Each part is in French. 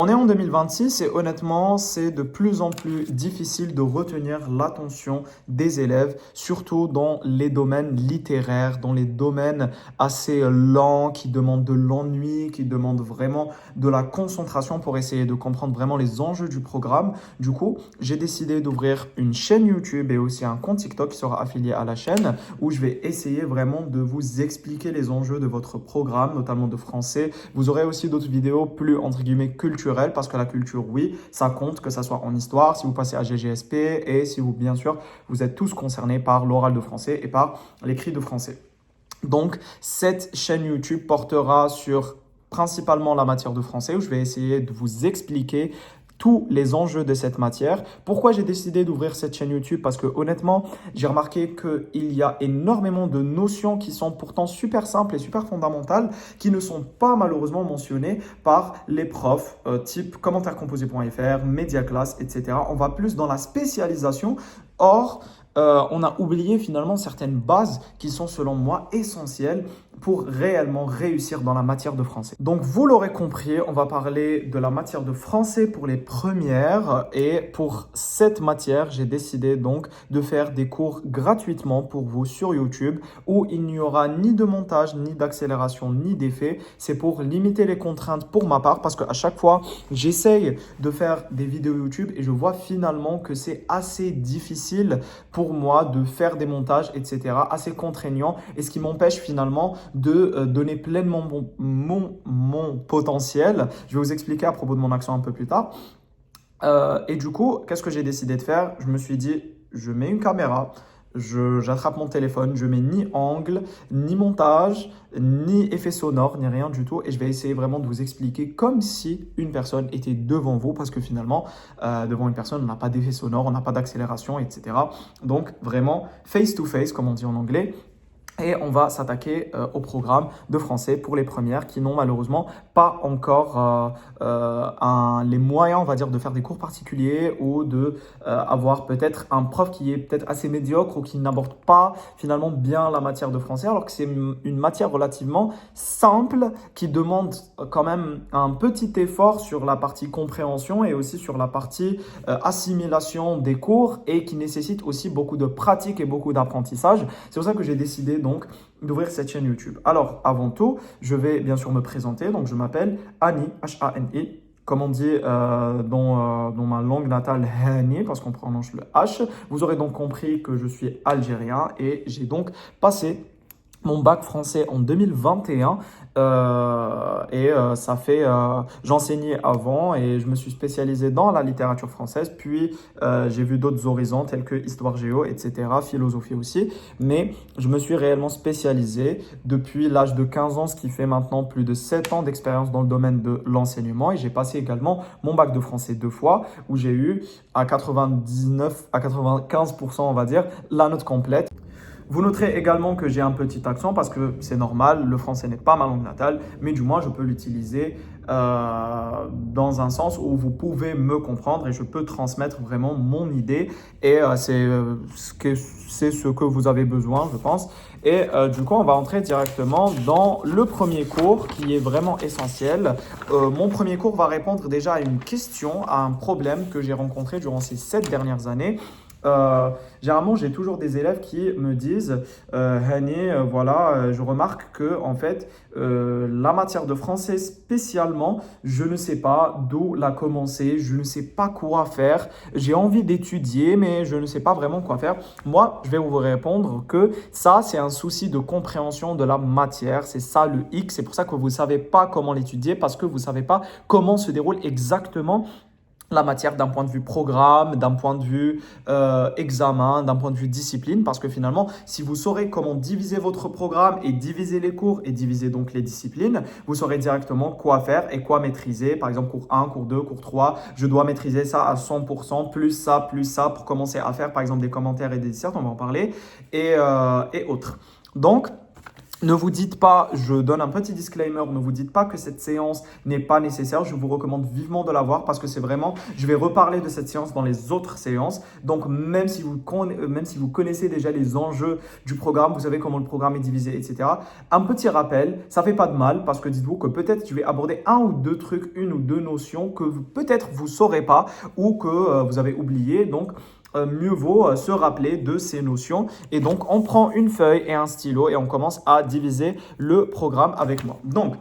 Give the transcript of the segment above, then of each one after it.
On est en 2026 et honnêtement, c'est de plus en plus difficile de retenir l'attention des élèves, surtout dans les domaines littéraires, dans les domaines assez lents, qui demandent de l'ennui, qui demandent vraiment de la concentration pour essayer de comprendre vraiment les enjeux du programme. Du coup, j'ai décidé d'ouvrir une chaîne YouTube et aussi un compte TikTok qui sera affilié à la chaîne où je vais essayer vraiment de vous expliquer les enjeux de votre programme, notamment de français. Vous aurez aussi d'autres vidéos plus, entre guillemets, culturelles parce que la culture, oui, ça compte, que ça soit en histoire, si vous passez à GGSP et si vous, bien sûr, vous êtes tous concernés par l'oral de français et par l'écrit de français. Donc, cette chaîne YouTube portera sur principalement la matière de français où je vais essayer de vous expliquer tous les enjeux de cette matière. Pourquoi j'ai décidé d'ouvrir cette chaîne YouTube? Parce que honnêtement, j'ai remarqué qu'il y a énormément de notions qui sont pourtant super simples et super fondamentales qui ne sont pas malheureusement mentionnées par les profs type commentaire-composé.fr, Mediaclass, etc. On va plus dans la spécialisation. Or, on a oublié finalement certaines bases qui sont selon moi essentielles pour réellement réussir dans la matière de français. Donc vous l'aurez compris, on va parler de la matière de français pour les premières et pour cette matière, j'ai décidé donc de faire des cours gratuitement pour vous sur YouTube où il n'y aura ni de montage, ni d'accélération, ni d'effet. C'est pour limiter les contraintes pour ma part parce qu'à chaque fois, j'essaye de faire des vidéos YouTube et je vois finalement que c'est assez difficile pour moi de faire des montages, etc., assez contraignant et ce qui m'empêche finalement de donner pleinement mon potentiel. Je vais vous expliquer à propos de mon accent un peu plus tard. Et du coup, qu'est-ce que j'ai décidé de faire? Je me suis dit, je mets une caméra, j'attrape mon téléphone, je mets ni angle, ni montage, ni effet sonore, ni rien du tout. Et je vais essayer vraiment de vous expliquer comme si une personne était devant vous, parce que finalement, devant une personne, on n'a pas d'effet sonore, on n'a pas d'accélération, etc. Donc vraiment, face to face, comme on dit en anglais. Et on va s'attaquer au programme de français pour les premières qui n'ont malheureusement pas encore les moyens, on va dire, de faire des cours particuliers ou de avoir peut-être un prof qui est peut-être assez médiocre ou qui n'aborde pas finalement bien la matière de français, alors que c'est une matière relativement simple qui demande quand même un petit effort sur la partie compréhension et aussi sur la partie assimilation des cours et qui nécessite aussi beaucoup de pratique et beaucoup d'apprentissage. C'est pour ça que j'ai décidé donc d'ouvrir cette chaîne YouTube. Alors, avant tout, je vais bien sûr me présenter. Donc, je m'appelle Hani, H-A-N-I, comme on dit dans ma langue natale, Hani, parce qu'on prononce le H. Vous aurez donc compris que je suis algérien et j'ai donc passé mon bac français en 2021 ça fait j'enseignais avant et je me suis spécialisé dans la littérature française puis j'ai vu d'autres horizons tels que histoire géo, etc., philosophie aussi, mais je me suis réellement spécialisé depuis l'âge de 15 ans, ce qui fait maintenant plus de 7 ans d'expérience dans le domaine de l'enseignement et j'ai passé également mon bac de français 2 fois où j'ai eu à 99 à 95% on va dire la note complète. Vous noterez également que j'ai un petit accent parce que c'est normal, le français n'est pas ma langue natale, mais du moins je peux l'utiliser dans un sens où vous pouvez me comprendre et je peux transmettre vraiment mon idée et c'est ce que vous avez besoin, je pense. Et du coup, on va entrer directement dans le premier cours qui est vraiment essentiel. Mon premier cours va répondre déjà à une question, à un problème que j'ai rencontré durant ces 7 dernières années. Généralement, j'ai toujours des élèves qui me disent Hani, voilà, je remarque que en fait, la matière de français spécialement, je ne sais pas d'où la commencer, je ne sais pas quoi faire, j'ai envie d'étudier, mais je ne sais pas vraiment quoi faire. Moi, je vais vous répondre que ça, c'est un souci de compréhension de la matière, c'est ça le hic, c'est pour ça que vous ne savez pas comment l'étudier, parce que vous ne savez pas comment se déroule exactement la matière d'un point de vue programme, d'un point de vue examen, d'un point de vue discipline, parce que finalement, si vous saurez comment diviser votre programme et diviser les cours et diviser donc les disciplines, vous saurez directement quoi faire et quoi maîtriser. Par exemple, cours 1, cours 2, cours 3, je dois maîtriser ça à 100%, plus ça, pour commencer à faire par exemple des commentaires et des dissertes, on va en parler, et autres. Donc, Ne vous dites pas, je donne un petit disclaimer, ne vous dites pas que cette séance n'est pas nécessaire. Je vous recommande vivement de la voir parce que c'est vraiment, je vais reparler de cette séance dans les autres séances. Donc, même si vous connaissez déjà les enjeux du programme, vous savez comment le programme est divisé, etc. Un petit rappel, ça fait pas de mal parce que dites-vous que peut-être je vais aborder un ou deux trucs, une ou deux notions que peut-être vous saurez pas ou que vous avez oublié. Donc, mieux vaut se rappeler de ces notions. Et donc, on prend une feuille et un stylo et on commence à diviser le programme avec moi. Donc,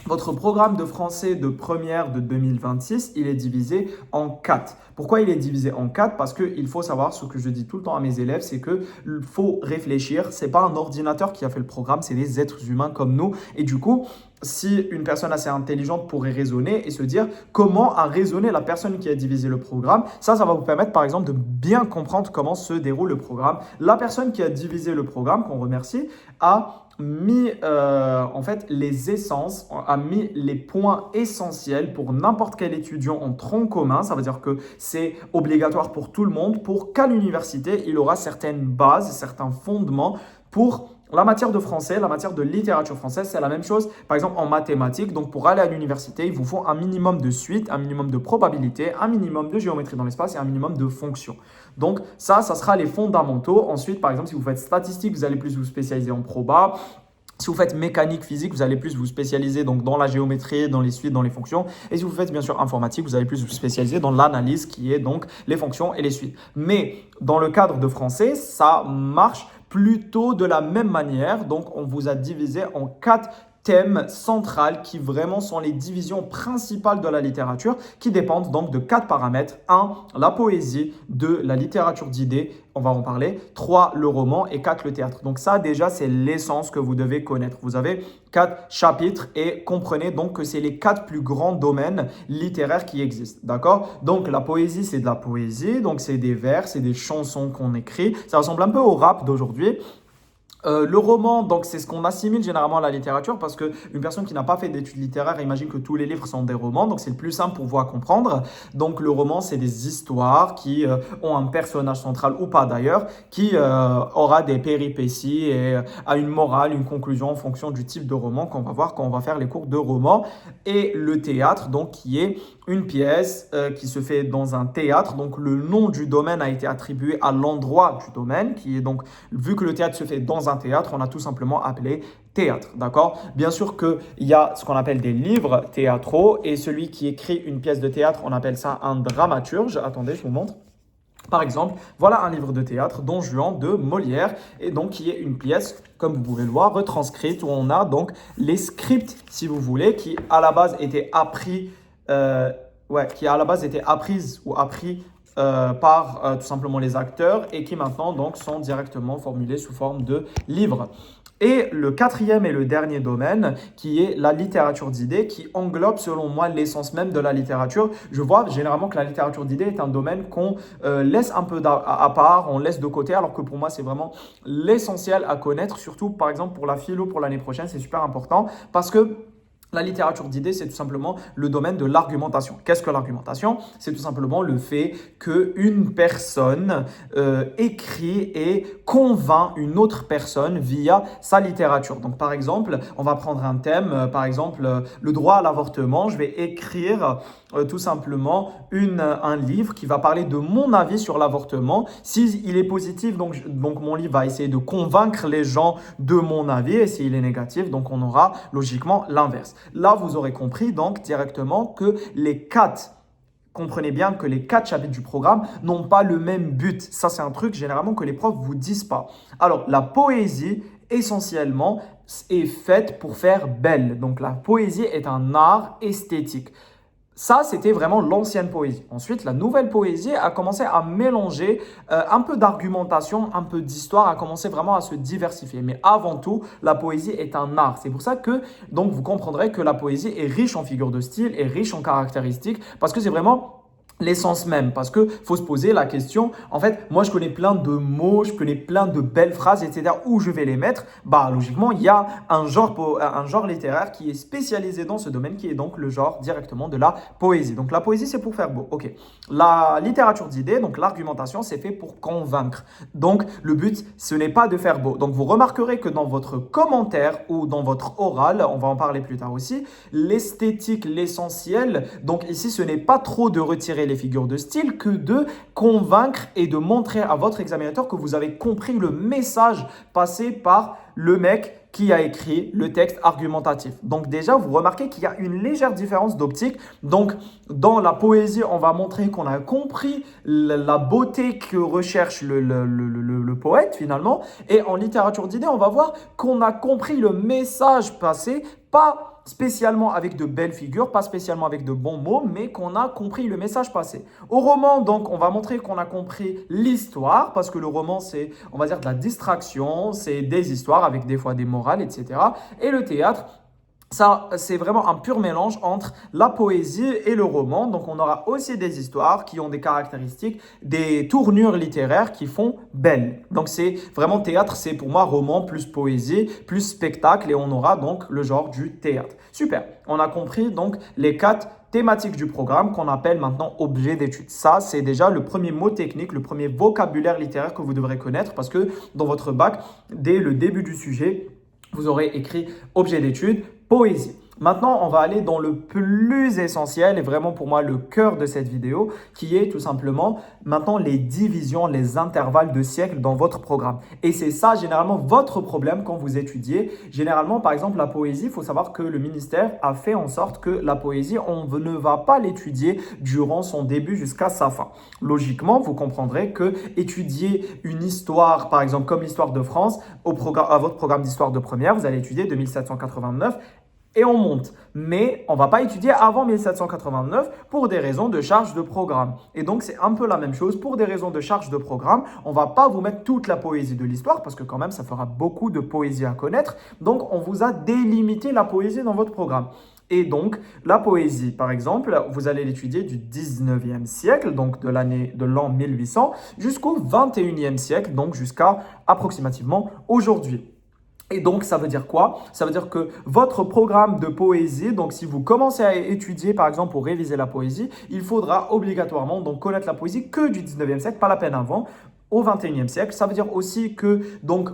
votre programme de français de première de 2026, il est divisé en 4. Pourquoi il est divisé en 4? Parce qu'il faut savoir, ce que je dis tout le temps à mes élèves, c'est qu'il faut réfléchir. Ce n'est pas un ordinateur qui a fait le programme, c'est des êtres humains comme nous. Et du coup, si une personne assez intelligente pourrait raisonner et se dire comment a raisonné la personne qui a divisé le programme, ça va vous permettre par exemple de bien comprendre comment se déroule le programme. La personne qui a divisé le programme, qu'on remercie, a mis en fait les essences, a mis les points essentiels pour n'importe quel étudiant en tronc commun. Ça veut dire que c'est obligatoire pour tout le monde, pour qu'à l'université, il aura certaines bases, certains fondements pour la matière de français, la matière de littérature française. C'est la même chose, par exemple, en mathématiques. Donc, pour aller à l'université, il vous faut un minimum de suite, un minimum de probabilité, un minimum de géométrie dans l'espace et un minimum de fonctions. Donc, ça sera les fondamentaux. Ensuite, par exemple, si vous faites statistique, vous allez plus vous spécialiser en proba. Si vous faites mécanique, physique, vous allez plus vous spécialiser donc dans la géométrie, dans les suites, dans les fonctions. Et si vous faites bien sûr informatique, vous allez plus vous spécialiser dans l'analyse qui est donc les fonctions et les suites. Mais dans le cadre de français, ça marche plutôt de la même manière. Donc, on vous a divisé en 4 thèmes centraux qui vraiment sont les divisions principales de la littérature qui dépendent donc de 4 paramètres. 1, la poésie. 2, la littérature d'idées. On va en parler. 3, le roman. Et 4, le théâtre. Donc ça, déjà, c'est l'essence que vous devez connaître. Vous avez 4 chapitres et comprenez donc que c'est les 4 plus grands domaines littéraires qui existent. D'accord? Donc la poésie, c'est de la poésie. Donc c'est des vers, c'est des chansons qu'on écrit. Ça ressemble un peu au rap d'aujourd'hui. Le roman, donc c'est ce qu'on assimile généralement à la littérature parce qu'une personne qui n'a pas fait d'études littéraires imagine que tous les livres sont des romans, donc c'est le plus simple pour vous à comprendre. Donc le roman, c'est des histoires qui ont un personnage central ou pas d'ailleurs, qui aura des péripéties et a une morale, une conclusion en fonction du type de roman qu'on va voir quand on va faire les cours de roman. Et le théâtre, donc qui est une pièce qui se fait dans un théâtre. Donc le nom du domaine a été attribué à l'endroit du domaine, qui est donc, vu que le théâtre se fait dans un théâtre, on a tout simplement appelé théâtre, d'accord? Bien sûr qu'il y a ce qu'on appelle des livres théâtraux et celui qui écrit une pièce de théâtre, on appelle ça un dramaturge. Attendez, je vous montre. Par exemple, voilà un livre de théâtre, Don Juan de Molière, et donc qui est une pièce, comme vous pouvez le voir, retranscrite, où on a donc les scripts, si vous voulez, qui à la base étaient appris, apprises ou appris par tout simplement les acteurs et qui maintenant donc sont directement formulés sous forme de livres. Et le quatrième et le dernier domaine, qui est la littérature d'idées, qui englobe selon moi l'essence même de la littérature. Je vois généralement que la littérature d'idées est un domaine qu'on laisse un peu à part, on laisse de côté, alors que pour moi c'est vraiment l'essentiel à connaître, surtout par exemple pour la philo pour l'année prochaine, c'est super important parce que la littérature d'idées, c'est tout simplement le domaine de l'argumentation. Qu'est-ce que l'argumentation? C'est tout simplement le fait qu'une personne écrit et convainc une autre personne via sa littérature. Donc, par exemple, on va prendre un thème, par exemple, le droit à l'avortement. Je vais écrire tout simplement un livre qui va parler de mon avis sur l'avortement. S'il est positif, donc mon livre va essayer de convaincre les gens de mon avis, et s'il est négatif, donc on aura logiquement l'inverse. Là, vous aurez compris donc directement que comprenez bien que les 4 chapitres du programme n'ont pas le même but. Ça, c'est un truc généralement que les profs ne vous disent pas. Alors, la poésie, essentiellement, est faite pour faire belle. Donc, la poésie est un art esthétique. Ça, c'était vraiment l'ancienne poésie. Ensuite, la nouvelle poésie a commencé à mélanger un peu d'argumentation, un peu d'histoire, a commencé vraiment à se diversifier. Mais avant tout, la poésie est un art. C'est pour ça que donc, vous comprendrez que la poésie est riche en figures de style, est riche en caractéristiques, parce que c'est vraiment l'essence même, parce que faut se poser la question, en fait, moi je connais plein de mots, je connais plein de belles phrases, etc. Où je vais les mettre? Bah logiquement, il y a un genre littéraire qui est spécialisé dans ce domaine, qui est donc le genre directement de la poésie. Donc la poésie, c'est pour faire beau, ok. La littérature d'idées, donc l'argumentation, c'est fait pour convaincre. Donc le but, ce n'est pas de faire beau. Donc vous remarquerez que dans votre commentaire ou dans votre oral, on va en parler plus tard aussi, l'esthétique, l'essentiel, donc ici, ce n'est pas trop de retirer les figures de style que de convaincre et de montrer à votre examinateur que vous avez compris le message passé par le mec qui a écrit le texte argumentatif. Donc déjà, vous remarquez qu'il y a une légère différence d'optique. Donc dans la poésie, on va montrer qu'on a compris la beauté que recherche le poète finalement. Et en littérature d'idées, on va voir qu'on a compris le message passé, pas spécialement avec de belles figures, pas spécialement avec de bons mots, mais qu'on a compris le message passé. Au roman, donc, on va montrer qu'on a compris l'histoire, parce que le roman, c'est, on va dire, de la distraction, c'est des histoires avec des fois des morales, etc. Et le théâtre, ça, c'est vraiment un pur mélange entre la poésie et le roman. Donc, on aura aussi des histoires qui ont des caractéristiques, des tournures littéraires qui font belle. Donc, c'est vraiment théâtre, c'est pour moi roman plus poésie, plus spectacle. Et on aura donc le genre du théâtre. Super. On a compris donc les 4 thématiques du programme qu'on appelle maintenant objet d'étude. Ça, c'est déjà le premier mot technique, le premier vocabulaire littéraire que vous devrez connaître parce que dans votre bac, dès le début du sujet, vous aurez écrit objet d'étude, poésie. Maintenant, on va aller dans le plus essentiel et vraiment pour moi le cœur de cette vidéo qui est tout simplement maintenant les divisions, les intervalles de siècles dans votre programme. Et c'est ça généralement votre problème quand vous étudiez. Généralement, par exemple, la poésie, il faut savoir que le ministère a fait en sorte que la poésie, on ne va pas l'étudier durant son début jusqu'à sa fin. Logiquement, vous comprendrez que étudier une histoire, par exemple comme l'histoire de France, à votre programme d'histoire de première, vous allez étudier de 1789 et on monte. Mais on ne va pas étudier avant 1789 pour des raisons de charge de programme. Et donc, c'est un peu la même chose. Pour des raisons de charge de programme, on ne va pas vous mettre toute la poésie de l'histoire parce que quand même, ça fera beaucoup de poésie à connaître. Donc, on vous a délimité la poésie dans votre programme. Et donc, la poésie, par exemple, vous allez l'étudier du 19e siècle, donc de l'an 1800, jusqu'au 21e siècle, donc jusqu'à approximativement aujourd'hui. Et donc, ça veut dire quoi? Ça veut dire que votre programme de poésie, donc si vous commencez à étudier, par exemple, pour réviser la poésie, il faudra obligatoirement donc connaître la poésie que du 19e siècle, pas la peine avant, au 21e siècle. Ça veut dire aussi que donc,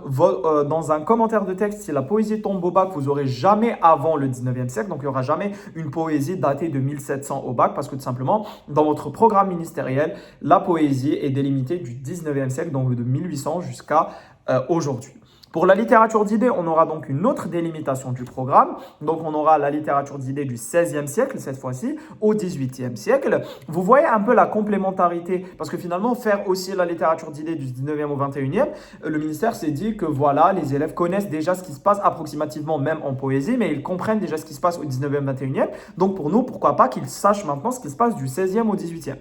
dans un commentaire de texte, si la poésie tombe au bac, vous n'aurez jamais avant le 19e siècle. Donc, il n'y aura jamais une poésie datée de 1700 au bac parce que tout simplement, dans votre programme ministériel, la poésie est délimitée du 19e siècle, donc de 1800 jusqu'à aujourd'hui. Pour la littérature d'idées, on aura donc une autre délimitation du programme. Donc, on aura la littérature d'idées du 16e siècle, cette fois-ci, au 18e siècle. Vous voyez un peu la complémentarité, parce que finalement, faire aussi la littérature d'idées du 19e au 21e, le ministère s'est dit que voilà, les élèves connaissent déjà ce qui se passe approximativement, même en poésie, mais ils comprennent déjà ce qui se passe au 19e, 21e. Donc, pour nous, pourquoi pas qu'ils sachent maintenant ce qui se passe du 16e au 18e.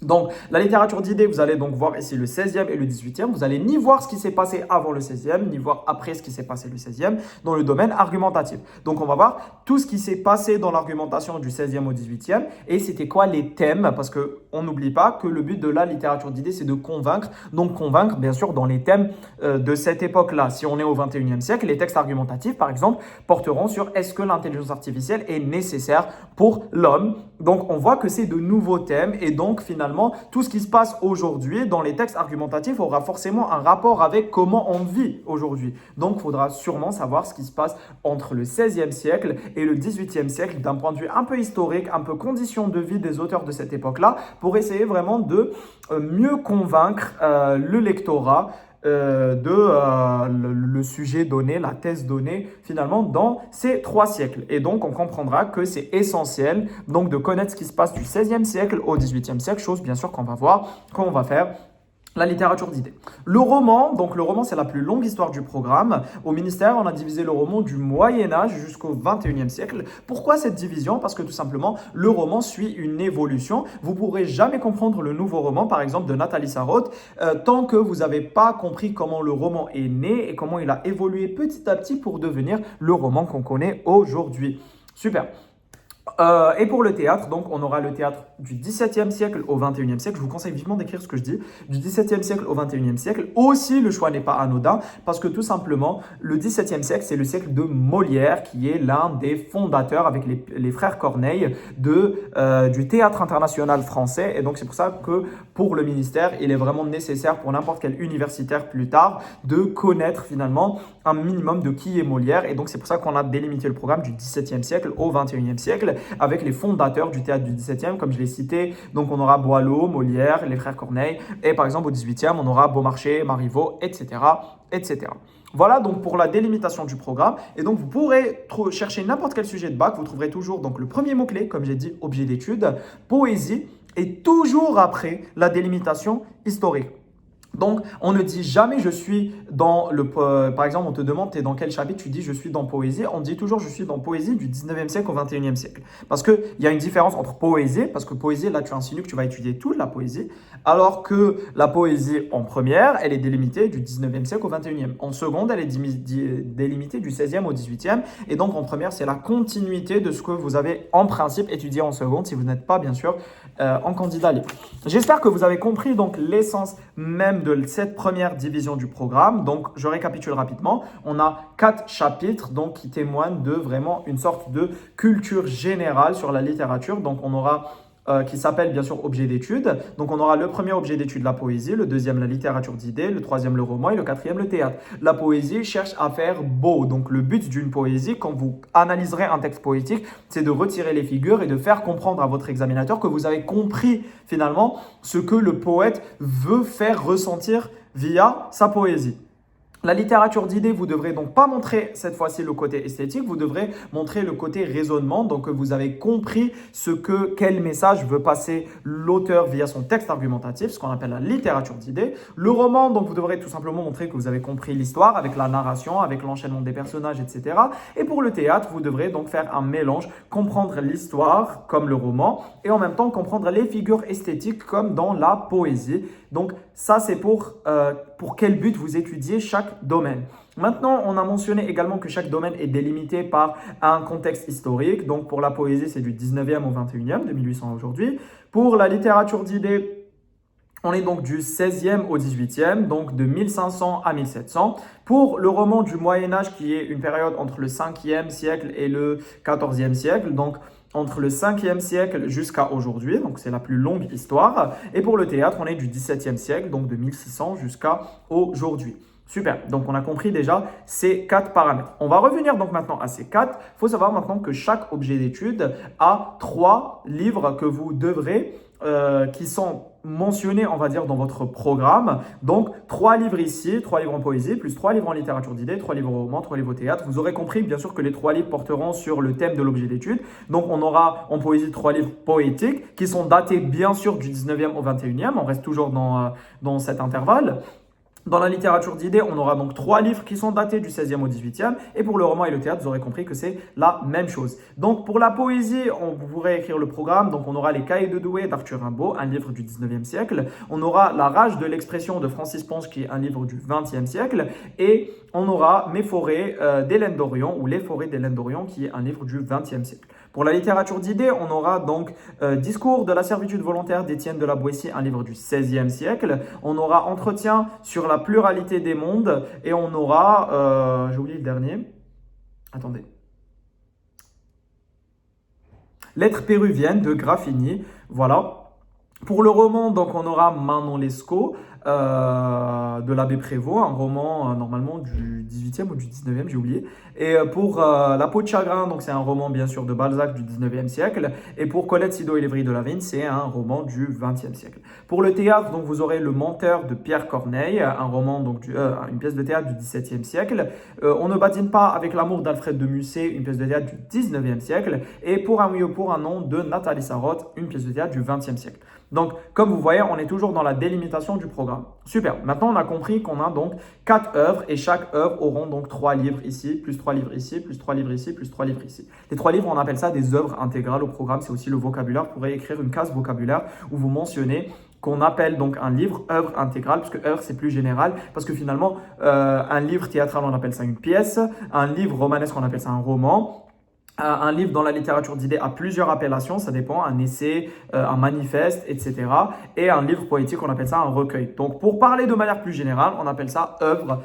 Donc, la littérature d'idées, vous allez donc voir ici le 16e et le 18e. Vous allez ni voir ce qui s'est passé avant le 16e, ni voir après ce qui s'est passé le 16e dans le domaine argumentatif. Donc, on va voir tout ce qui s'est passé dans l'argumentation du 16e au 18e et c'était quoi les thèmes parce qu'on n'oublie pas que le but de la littérature d'idées, c'est de convaincre. Donc, convaincre, bien sûr, dans les thèmes de cette époque-là. Si on est au 21e siècle, les textes argumentatifs, par exemple, porteront sur est-ce que l'intelligence artificielle est nécessaire pour l'homme. Donc, on voit que c'est de nouveaux thèmes et donc, finalement, tout ce qui se passe aujourd'hui dans les textes argumentatifs aura forcément un rapport avec comment on vit aujourd'hui. Donc, il faudra sûrement savoir ce qui se passe entre le 16e siècle et le 18e siècle d'un point de vue un peu historique, un peu condition de vie des auteurs de cette époque-là pour essayer vraiment de mieux convaincre le lectorat le sujet donné, la thèse donnée finalement dans ces 3 siècles. Et donc, on comprendra que c'est essentiel donc de connaître ce qui se passe du 16e siècle au 18e siècle, chose bien sûr qu'on va voir quand on va faire la littérature d'idées. Le roman, donc le roman c'est la plus longue histoire du programme. Au ministère, on a divisé le roman du Moyen-Âge jusqu'au 21e siècle. Pourquoi cette division? Parce que tout simplement, le roman suit une évolution. Vous ne pourrez jamais comprendre le nouveau roman, par exemple de Nathalie Sarraute, tant que vous n'avez pas compris comment le roman est né et comment il a évolué petit à petit pour devenir le roman qu'on connaît aujourd'hui. Super. Et pour le théâtre, donc on aura le théâtre du XVIIe siècle au XXIe siècle. Je vous conseille vivement d'écrire ce que je dis. Du XVIIe siècle au XXIe siècle. Aussi, le choix n'est pas anodin parce que tout simplement, le XVIIe siècle, c'est le siècle de Molière qui est l'un des fondateurs avec les frères Corneille du théâtre international français. Et donc, c'est pour ça que pour le ministère, il est vraiment nécessaire pour n'importe quel universitaire plus tard de connaître finalement un minimum de qui est Molière. Et donc, c'est pour ça qu'on a délimité le programme du XVIIe siècle au XXIe siècle avec les fondateurs du théâtre du XVIIe, comme je l'ai cité. Donc, on aura Boileau, Molière, les frères Corneille. Et par exemple, au XVIIIe, on aura Beaumarchais, Marivaux, etc., etc. Voilà donc pour la délimitation du programme. Et donc, vous pourrez chercher n'importe quel sujet de bac. Vous trouverez toujours donc le premier mot-clé, comme j'ai dit, objet d'étude, poésie, et toujours après la délimitation historique. Donc, on ne dit jamais je suis dans par exemple, on te demande tu es dans quel chapitre, tu dis je suis dans poésie. On dit toujours je suis dans poésie du 19e siècle au 21e siècle. Parce qu'il y a une différence entre poésie, parce que poésie, là tu insinues que tu vas étudier toute la poésie, alors que la poésie en première, elle est délimitée du 19e siècle au 21e. En seconde, elle est délimitée du 16e au 18e. Et donc en première, c'est la continuité de ce que vous avez en principe étudié en seconde, si vous n'êtes pas bien sûr en candidat libre. J'espère que vous avez compris donc l'essence même de cette première division du programme. Donc, je récapitule rapidement. On a 4 chapitres donc, qui témoignent de vraiment une sorte de culture générale sur la littérature. Donc, on aura qui s'appelle bien sûr objet d'étude. Donc on aura le premier objet d'étude, la poésie, le deuxième, la littérature d'idées, le troisième, le roman et le quatrième, le théâtre. La poésie cherche à faire beau. Donc le but d'une poésie, quand vous analyserez un texte poétique, c'est de retirer les figures et de faire comprendre à votre examinateur que vous avez compris finalement ce que le poète veut faire ressentir via sa poésie. La littérature d'idées, vous devrez donc pas montrer cette fois-ci le côté esthétique, vous devrez montrer le côté raisonnement, donc que vous avez compris quel message veut passer l'auteur via son texte argumentatif, ce qu'on appelle la littérature d'idées. Le roman, donc vous devrez tout simplement montrer que vous avez compris l'histoire avec la narration, avec l'enchaînement des personnages, etc. Et pour le théâtre, vous devrez donc faire un mélange, comprendre l'histoire comme le roman et en même temps comprendre les figures esthétiques comme dans la poésie. Donc ça, c'est pour quel but vous étudiez chaque domaine. Maintenant, on a mentionné également que chaque domaine est délimité par un contexte historique. Donc pour la poésie, c'est du 19e au 21e, de 1800 à aujourd'hui. Pour la littérature d'idées, on est donc du 16e au 18e, donc de 1500 à 1700. Pour le roman du Moyen-Âge, qui est une période entre le 5e siècle et le 14e siècle, donc entre le 5e siècle jusqu'à aujourd'hui, donc c'est la plus longue histoire. Et pour le théâtre, on est du 17e siècle, donc de 1600 jusqu'à aujourd'hui. Super, donc on a compris déjà ces 4 paramètres. On va revenir donc maintenant à ces 4. Il faut savoir maintenant que chaque objet d'étude a 3 livres que vous devrez, qui sont mentionnés, on va dire, dans votre programme. Donc 3 livres ici, 3 livres en poésie, plus 3 livres en littérature d'idées, 3 livres au roman, 3 livres au théâtre. Vous aurez compris bien sûr que les 3 livres porteront sur le thème de l'objet d'étude. Donc on aura en poésie 3 livres poétiques qui sont datés bien sûr du 19e au 21e. On reste toujours dans cet intervalle. Dans la littérature d'idées, on aura donc 3 livres qui sont datés du 16e au 18e. Et pour le roman et le théâtre, vous aurez compris que c'est la même chose. Donc pour la poésie, vous pourrez écrire le programme. Donc on aura les Cahiers de Douai d'Arthur Rimbaud, un livre du 19e siècle. On aura La rage de l'expression de Francis Ponge, qui est un livre du 20e siècle. Et on aura Mes forêts d'Hélène Dorion, ou Les forêts d'Hélène Dorion, qui est un livre du 20e siècle. Pour la littérature d'idées, on aura donc Discours de la servitude volontaire d'Étienne de la Boétie, un livre du 16e siècle. On aura Entretien sur la pluralité des mondes. Et on aura, j'ai oublié le dernier, attendez, Lettres péruviennes de Graffigny. Voilà. Pour le roman, donc, on aura Manon Lescaut de l'abbé Prévost, un roman normalement du 18e ou du 19e, j'ai oublié. Et pour La peau de chagrin, donc c'est un roman bien sûr de Balzac du 19e siècle. Et pour Colette Sido et l'Évry de la Vigne, c'est un roman du 20e siècle. Pour le théâtre, donc vous aurez Le Menteur de Pierre Corneille, un roman donc une pièce de théâtre du 17e siècle. On ne badine pas avec l'amour d'Alfred de Musset, une pièce de théâtre du 19e siècle. Et Pour un oui ou pour un non de Nathalie Sarraute, une pièce de théâtre du 20e siècle. Donc, comme vous voyez, on est toujours dans la délimitation du programme. Super. Maintenant, on a compris qu'on a donc 4 œuvres et chaque œuvre auront donc 3 livres ici, plus 3 livres ici, plus 3 livres ici, plus 3 livres ici. Les 3 livres, on appelle ça des œuvres intégrales au programme. C'est aussi le vocabulaire. Vous pourrez écrire une case vocabulaire où vous mentionnez qu'on appelle donc un livre œuvre intégrale, parce que œuvre c'est plus général, parce que finalement, un livre théâtral, on appelle ça une pièce, un livre romanesque, on appelle ça un roman. Un livre dans la littérature d'idées a plusieurs appellations, ça dépend, un essai, un manifeste, etc. Et un livre poétique, on appelle ça un recueil. Donc pour parler de manière plus générale, on appelle ça œuvre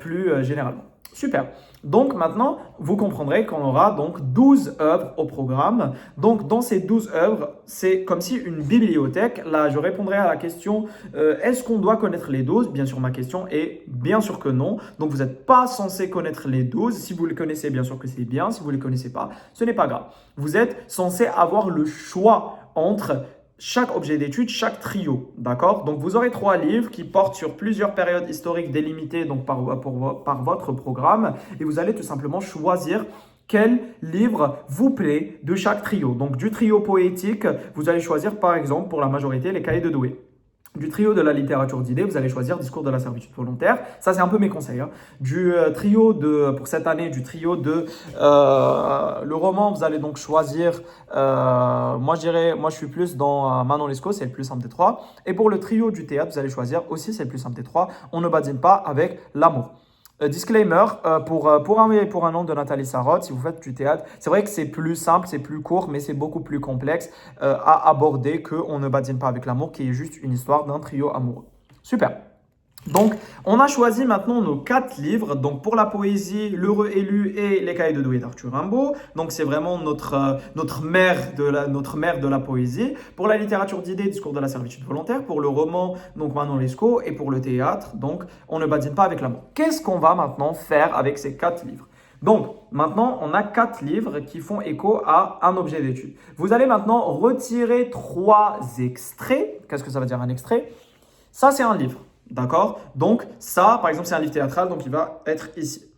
plus généralement. Super. Donc maintenant, vous comprendrez qu'on aura donc 12 œuvres au programme. Donc dans ces 12 œuvres, c'est comme si une bibliothèque. Là, je répondrai à la question, est-ce qu'on doit connaître les 12? Bien sûr, ma question est bien sûr que non. Donc vous n'êtes pas censé connaître les 12. Si vous les connaissez, bien sûr que c'est bien. Si vous ne les connaissez pas, ce n'est pas grave. Vous êtes censé avoir le choix entre chaque objet d'étude, chaque trio, d'accord? Donc, vous aurez 3 livres qui portent sur plusieurs périodes historiques délimitées donc par votre programme et vous allez tout simplement choisir quel livre vous plaît de chaque trio. Donc, du trio poétique, vous allez choisir par exemple pour la majorité les cahiers de Douai. Du trio de la littérature d'idées, vous allez choisir Discours de la servitude volontaire. Ça, c'est un peu mes conseils. Hein. Pour cette année, du trio de le roman, vous allez donc choisir, moi je suis plus dans Manon Lescaut, c'est le plus simple des trois. Et pour le trio du théâtre, vous allez choisir aussi, c'est le plus simple des trois, On ne badine pas avec l'amour. Disclaimer, pour un nom de Nathalie Sarraute, si vous faites du théâtre, c'est vrai que c'est plus simple, c'est plus court, mais c'est beaucoup plus complexe à aborder que On ne badine pas avec l'amour, qui est juste une histoire d'un trio amoureux. Super. Donc, on a choisi maintenant nos 4 livres. Donc, pour la poésie, L'heureux élu et Les cahiers de Douai d'Arthur Rimbaud. Donc, c'est vraiment notre mère de la poésie. Pour la littérature d'idées, Discours de la servitude volontaire. Pour le roman, donc Manon Lescaut. Et pour le théâtre, donc On ne badine pas avec l'amour. Qu'est-ce qu'on va maintenant faire avec ces 4 livres? Donc, maintenant, on a 4 livres qui font écho à un objet d'étude. Vous allez maintenant retirer 3 extraits. Qu'est-ce que ça veut dire un extrait? Ça, c'est un livre. D'accord? Donc, ça, par exemple, c'est un livre théâtral, donc il va être ici.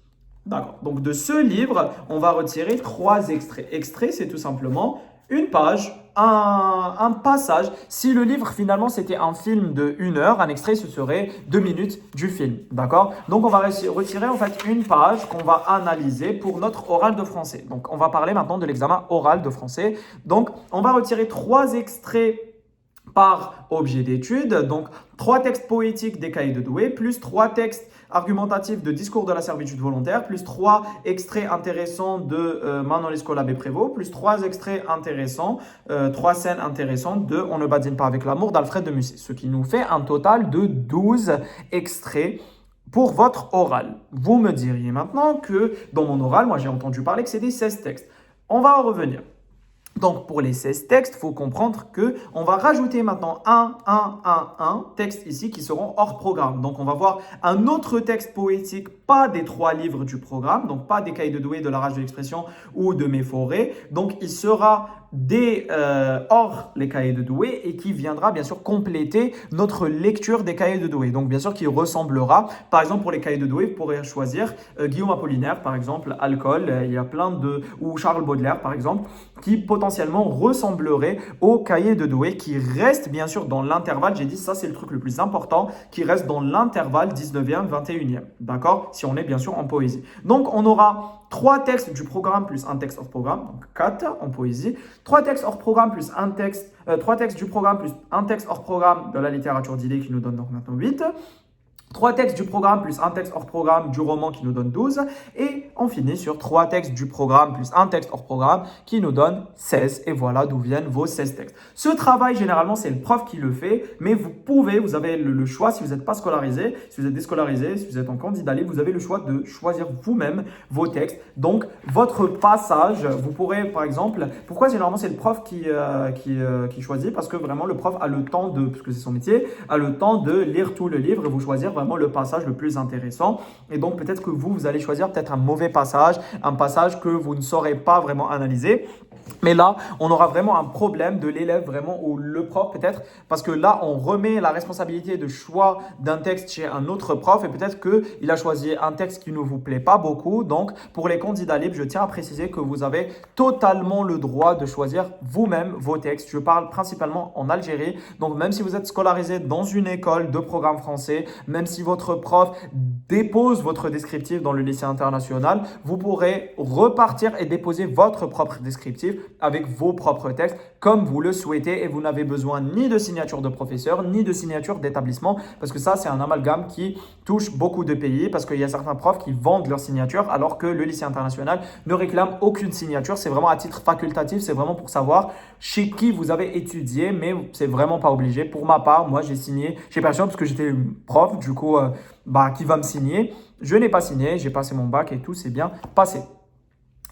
D'accord. Donc, de ce livre, on va retirer 3 extraits. Extrait, c'est tout simplement une page, un passage. Si le livre, finalement, c'était un film de 1 heure, un extrait, ce serait 2 minutes du film. D'accord? Donc, on va retirer, en fait, une page qu'on va analyser pour notre oral de français. Donc, on va parler maintenant de l'examen oral de français. Donc, on va retirer 3 extraits par objet d'étude, donc 3 textes poétiques des cahiers de Douai, plus 3 textes argumentatifs de Discours de la servitude volontaire, plus 3 extraits intéressants de Manon Lescaut l'abbé Prévost, plus 3 extraits intéressants, 3 scènes intéressantes de On ne badine pas avec l'amour d'Alfred de Musset, ce qui nous fait un total de 12 extraits pour votre oral. Vous me diriez maintenant que dans mon oral, moi j'ai entendu parler que c'était 16 textes. On va en revenir. Donc, pour les 16 textes, il faut comprendre qu'on va rajouter maintenant un texte ici qui seront hors programme. Donc, on va voir un autre texte poétique, pas des 3 livres du programme, donc pas des cahiers de Douai, de la rage de l'expression ou de mes forêts. Donc, il sera hors les cahiers de Douai et qui viendra bien sûr compléter notre lecture des cahiers de Douai. Donc, bien sûr, qui ressemblera. Par exemple, pour les cahiers de Douai, vous pourrez choisir Guillaume Apollinaire, par exemple, Alcool. Il y a plein ou Charles Baudelaire, par exemple, qui potentiellement ressemblerait au cahier de Douai, qui reste bien sûr dans l'intervalle, j'ai dit ça c'est le truc le plus important, qui reste dans l'intervalle 19e, 21e, d'accord? Si on est bien sûr en poésie. Donc on aura 3 textes du programme plus un texte hors programme, donc 4 en poésie, 3 textes hors programme plus 3 textes du programme plus un texte hors programme de la littérature d'idées qui nous donne donc maintenant 8. 3 textes du programme plus un texte hors programme du roman qui nous donne 12. Et on finit sur 3 textes du programme plus un texte hors programme qui nous donne 16. Et voilà d'où viennent vos 16 textes. Ce travail, généralement, c'est le prof qui le fait. Mais vous avez le choix, si vous n'êtes pas scolarisé, si vous êtes déscolarisé, si vous êtes en candidat libre, vous avez le choix de choisir vous-même vos textes. Donc, votre passage, vous pourrez, par exemple, pourquoi généralement c'est le prof qui choisit? Parce que vraiment, le prof a le temps parce que c'est son métier, a le temps de lire tout le livre et vous choisir vraiment le passage le plus intéressant. Et donc, peut-être que vous allez choisir peut-être un mauvais passage, un passage que vous ne saurez pas vraiment analyser. Mais là, on aura vraiment un problème de l'élève vraiment ou le prof peut-être parce que là, on remet la responsabilité de choix d'un texte chez un autre prof et peut-être qu'il a choisi un texte qui ne vous plaît pas beaucoup. Donc, pour les candidats libres, je tiens à préciser que vous avez totalement le droit de choisir vous-même vos textes. Je parle principalement en Algérie. Donc, même si vous êtes scolarisé dans une école de programme français, même si votre prof dépose votre descriptif dans le lycée international, vous pourrez repartir et déposer votre propre descriptif avec vos propres textes comme vous le souhaitez et vous n'avez besoin ni de signature de professeur ni de signature d'établissement parce que ça, c'est un amalgame qui touche beaucoup de pays parce qu'il y a certains profs qui vendent leur signature alors que le lycée international ne réclame aucune signature. C'est vraiment à titre facultatif, c'est vraiment pour savoir chez qui vous avez étudié, mais c'est vraiment pas obligé. Pour ma part, moi, j'ai signé chez Passion parce que j'étais prof, du coup, qui va me signer. Je n'ai pas signé, j'ai passé mon bac et tout s'est bien passé.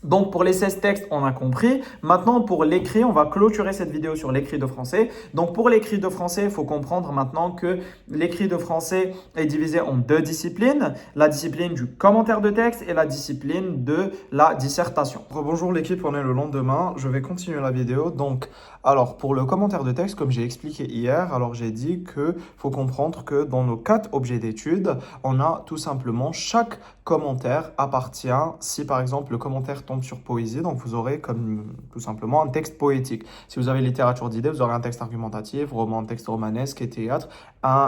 Donc pour les 16 textes, on a compris. Maintenant pour l'écrit, on va clôturer cette vidéo sur l'écrit de français. Donc pour l'écrit de français, il faut comprendre maintenant que l'écrit de français est divisé en deux disciplines. La discipline du commentaire de texte et la discipline de la dissertation. Bonjour l'équipe, on est le lendemain. Je vais continuer la vidéo. Donc alors pour le commentaire de texte, comme j'ai expliqué hier, alors j'ai dit qu'il faut comprendre que dans nos 4 objets d'étude, on a tout simplement chaque commentaire appartient, si par exemple le commentaire tombe sur poésie, donc vous aurez comme tout simplement un texte poétique. Si vous avez littérature d'idées, vous aurez un texte argumentatif, roman, texte romanesque et théâtre,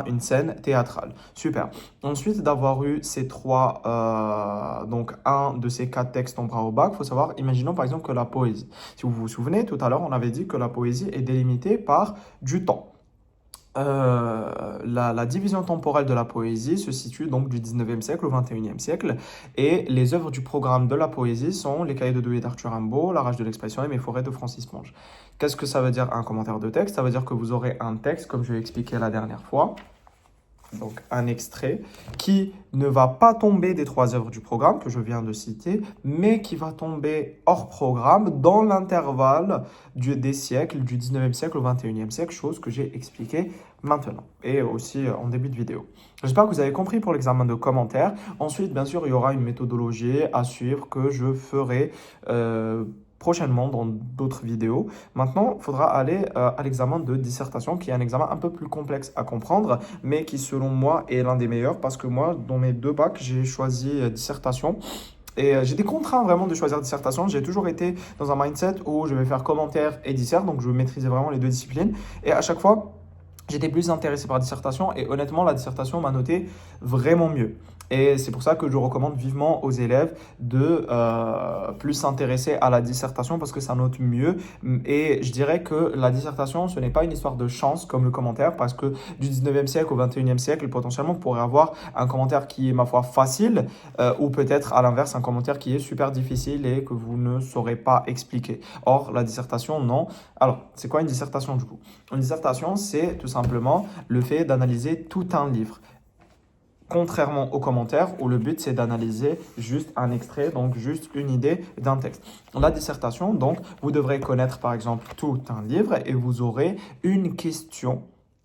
une scène théâtrale. Super. Ensuite d'avoir eu ces trois, donc un de ces 4 textes tombera au bac, il faut savoir, imaginons par exemple que la poésie. Si vous vous souvenez, tout à l'heure, on avait dit que la poésie est délimitée par du temps. La division temporelle de la poésie se situe donc du 19e siècle au 21e siècle et les œuvres du programme de la poésie sont les cahiers de Douai d'Arthur Rimbaud, La rage de l'expression et Mes forêts de Francis Ponge. Qu'est-ce que ça veut dire un commentaire de texte? Ça veut dire que vous aurez un texte, comme je l'ai expliqué la dernière fois, donc un extrait qui ne va pas tomber des 3 œuvres du programme que je viens de citer, mais qui va tomber hors programme dans l'intervalle des siècles, du 19e siècle au 21e siècle, chose que j'ai expliqué maintenant et aussi en début de vidéo. J'espère que vous avez compris pour l'examen de commentaires. Ensuite, bien sûr, il y aura une méthodologie à suivre que je ferai prochainement dans d'autres vidéos. Maintenant, il faudra aller à l'examen de dissertation, qui est un examen un peu plus complexe à comprendre, mais qui, selon moi, est l'un des meilleurs parce que moi, dans mes 2 bacs, j'ai choisi dissertation. Et j'étais contraint vraiment de choisir dissertation. J'ai toujours été dans un mindset où je vais faire commentaire et dissert, donc je maîtrisais vraiment les 2 disciplines. Et à chaque fois, j'étais plus intéressé par la dissertation et honnêtement, la dissertation m'a noté vraiment mieux. Et c'est pour ça que je recommande vivement aux élèves de plus s'intéresser à la dissertation parce que ça note mieux. Et je dirais que la dissertation, ce n'est pas une histoire de chance comme le commentaire parce que du 19e siècle au 21e siècle, potentiellement, vous pourrez avoir un commentaire qui est, ma foi, facile ou peut-être à l'inverse, un commentaire qui est super difficile et que vous ne saurez pas expliquer. Or, la dissertation, non. Alors, c'est quoi une dissertation du coup? Une dissertation, c'est tout simplement le fait d'analyser tout un livre. Contrairement aux commentaires où le but c'est d'analyser juste un extrait, donc juste une idée d'un texte. La dissertation, donc, vous devrez connaître par exemple tout un livre et vous aurez une question,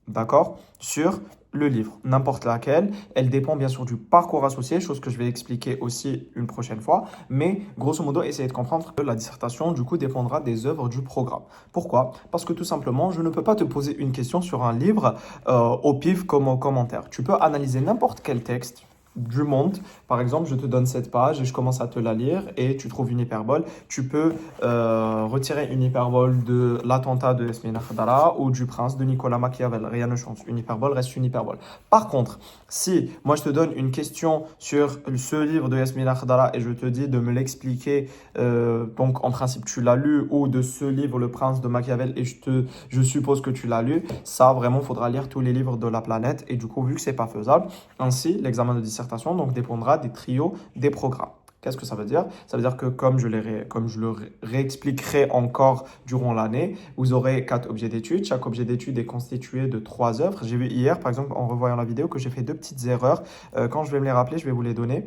d'accord, sur le livre, n'importe laquelle. Elle dépend bien sûr du parcours associé, chose que je vais expliquer aussi une prochaine fois. Mais grosso modo, essayez de comprendre que la dissertation, du coup, dépendra des œuvres du programme. Pourquoi? Parce que tout simplement, je ne peux pas te poser une question sur un livre au pif comme au commentaire. Tu peux analyser n'importe quel texte du monde. Par exemple, je te donne cette page et je commence à te la lire et tu trouves une hyperbole. Tu peux retirer une hyperbole de l'attentat de Yasmina Khadala ou du prince de Nicolas Machiavel. Rien ne change. Une hyperbole reste une hyperbole. Par contre, si moi je te donne une question sur ce livre de Yasmina Khadala et je te dis de me l'expliquer, donc en principe tu l'as lu, ou de ce livre, Le prince de Machiavel, et je suppose que tu l'as lu, ça vraiment faudra lire tous les livres de la planète et du coup vu que c'est pas faisable, ainsi l'examen de dissertation donc dépendra des trios des programmes. Qu'est-ce que ça veut dire? Ça veut dire que comme je le réexpliquerai encore durant l'année, vous aurez 4 objets d'études. Chaque objet d'étude est constitué de 3 œuvres. J'ai vu hier, par exemple, en revoyant la vidéo, que j'ai fait 2 petites erreurs. Quand je vais me les rappeler, je vais vous les donner.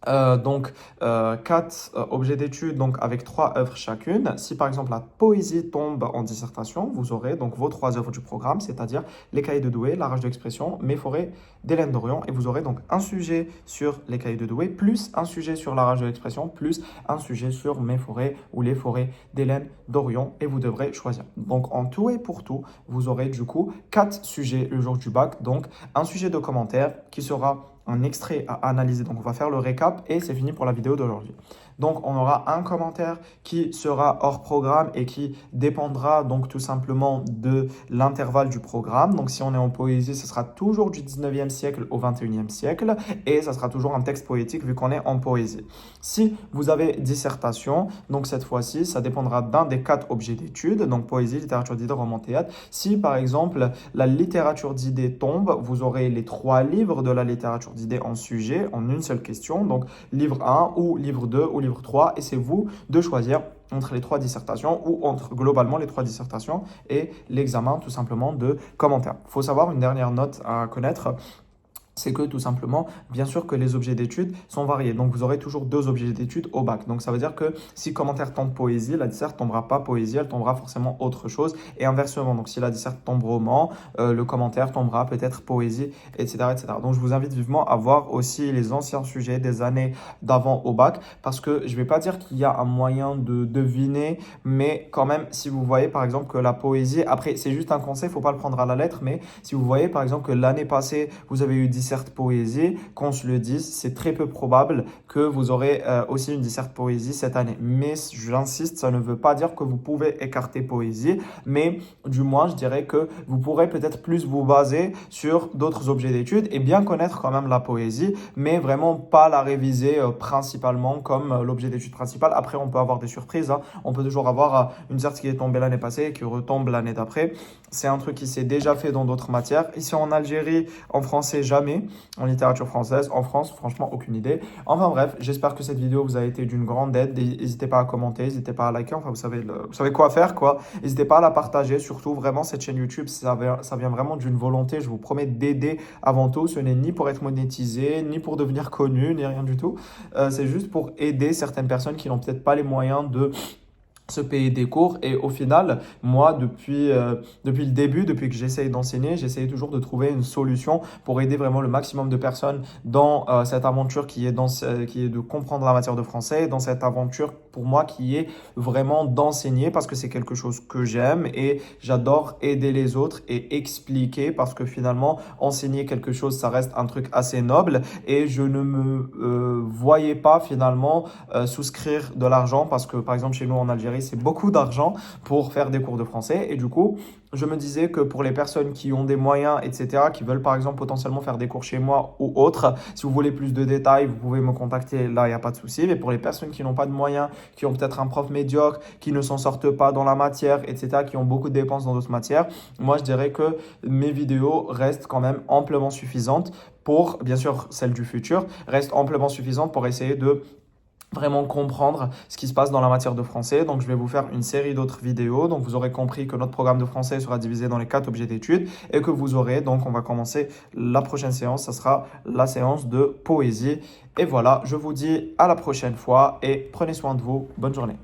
4 objets d'étude donc avec 3 œuvres chacune. Si par exemple la poésie tombe en dissertation, vous aurez donc vos 3 œuvres du programme, c'est-à-dire les cahiers de Douai, La rage d'expression, Mes forêts d'Hélène Dorion, et vous aurez donc un sujet sur les cahiers de Douai, plus un sujet sur La rage de l'expression, plus un sujet sur Mes forêts ou les forêts d'Hélène Dorion, et vous devrez choisir. Donc en tout et pour tout, vous aurez du coup 4 sujets le jour du bac, donc un sujet de commentaire qui sera un extrait à analyser. Donc, on va faire le récap et c'est fini pour la vidéo d'aujourd'hui. Donc, on aura un commentaire qui sera hors programme et qui dépendra donc tout simplement de l'intervalle du programme. Donc, si on est en poésie, ce sera toujours du 19e siècle au 21e siècle et ça sera toujours un texte poétique vu qu'on est en poésie. Si vous avez dissertation, donc cette fois-ci, ça dépendra d'un des 4 objets d'étude, donc poésie, littérature d'idées, roman, théâtre. Si par exemple la littérature d'idées tombe, vous aurez les 3 livres de la littérature d'idées en sujet, en une seule question, donc livre 1 ou livre 2 ou livre 3, et c'est vous de choisir entre les 3 dissertations ou entre globalement les 3 dissertations et l'examen tout simplement de commentaires. Il faut savoir une dernière note à connaître. C'est que tout simplement, bien sûr que les objets d'études sont variés. Donc, vous aurez toujours 2 objets d'études au bac. Donc, ça veut dire que si commentaire tombe poésie, la disserte tombera pas poésie, elle tombera forcément autre chose. Et inversement, donc si la disserte tombe roman, le commentaire tombera peut-être poésie, etc., etc. Donc, je vous invite vivement à voir aussi les anciens sujets des années d'avant au bac, parce que je ne vais pas dire qu'il y a un moyen de deviner, mais quand même, si vous voyez par exemple que la poésie, après, c'est juste un conseil, il ne faut pas le prendre à la lettre, mais si vous voyez par exemple que l'année passée, vous avez eu disserte poésie, qu'on se le dise, c'est très peu probable que vous aurez aussi une disserte poésie cette année. Mais j'insiste, ça ne veut pas dire que vous pouvez écarter poésie, mais du moins, je dirais que vous pourrez peut-être plus vous baser sur d'autres objets d'études et bien connaître quand même la poésie, mais vraiment pas la réviser principalement comme l'objet d'étude principal. Après, on peut avoir des surprises, hein. On peut toujours avoir une disserte qui est tombée l'année passée et qui retombe l'année d'après. C'est un truc qui s'est déjà fait dans d'autres matières. Ici en Algérie, en français, jamais. En littérature française, en France, franchement, aucune idée. Enfin bref, j'espère que cette vidéo vous a été d'une grande aide. N'hésitez pas à commenter, n'hésitez pas à liker. Enfin, vous savez quoi faire, quoi. N'hésitez pas à la partager. Surtout, vraiment, cette chaîne YouTube, ça vient vraiment d'une volonté. Je vous promets d'aider avant tout. Ce n'est ni pour être monétisé, ni pour devenir connu, ni rien du tout. C'est juste pour aider certaines personnes qui n'ont peut-être pas les moyens de se payer des cours. Et au final, moi, depuis le début, depuis que j'essaye d'enseigner, j'essaye toujours de trouver une solution pour aider vraiment le maximum de personnes dans cette aventure qui est de comprendre la matière de français, dans cette aventure pour moi qui est vraiment d'enseigner parce que c'est quelque chose que j'aime et j'adore aider les autres et expliquer parce que finalement, enseigner quelque chose, ça reste un truc assez noble et je ne me voyais pas finalement souscrire de l'argent parce que par exemple chez nous en Algérie, c'est beaucoup d'argent pour faire des cours de français. Et du coup, je me disais que pour les personnes qui ont des moyens, etc., qui veulent par exemple potentiellement faire des cours chez moi ou autre, si vous voulez plus de détails, vous pouvez me contacter. Là, il n'y a pas de souci. Mais pour les personnes qui n'ont pas de moyens, qui ont peut-être un prof médiocre, qui ne s'en sortent pas dans la matière, etc., qui ont beaucoup de dépenses dans d'autres matières, moi, je dirais que mes vidéos restent quand même amplement suffisantes pour, bien sûr, celles du futur, restent amplement suffisantes pour essayer de vraiment comprendre ce qui se passe dans la matière de français. Donc, je vais vous faire une série d'autres vidéos. Donc, vous aurez compris que notre programme de français sera divisé dans les 4 objets d'études et que vous aurez, donc, on va commencer la prochaine séance. Ça sera la séance de poésie. Et voilà, je vous dis à la prochaine fois et prenez soin de vous. Bonne journée.